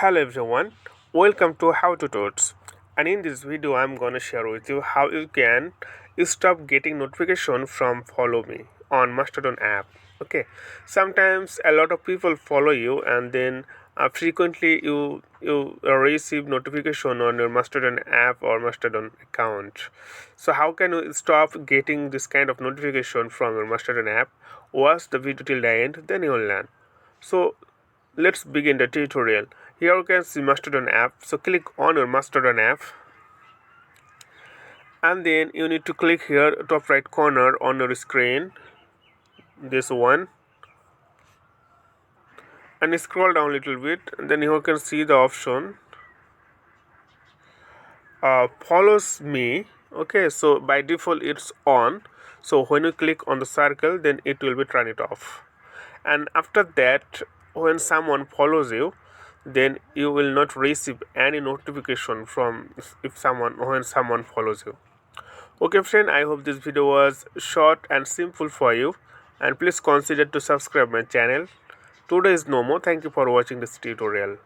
Hello everyone, welcome to How to Tuts. And in this video, I'm gonna share with you how you can stop getting notification from Follow Me on Mastodon app. Okay, sometimes a lot of people follow you, and then frequently you receive notification on your Mastodon app or Mastodon account. So how can you stop getting this kind of notification from your Mastodon app? Watch the video till the end, then you will learn. So let's begin the tutorial. Here you can see Mastodon app. So click on your Mastodon app, and then you need to click here top right corner on your screen, this one, and scroll down a little bit, and then you can see the option follows me. Okay, so by default it's on. So when you click on the circle, then it will be turn it off. And after that, when someone follows you, then you will not receive any notification from if someone when someone follows you. Okay friend, I hope this video was short and simple for you, and please consider to subscribe my channel. Today is no more. Thank you for watching this tutorial.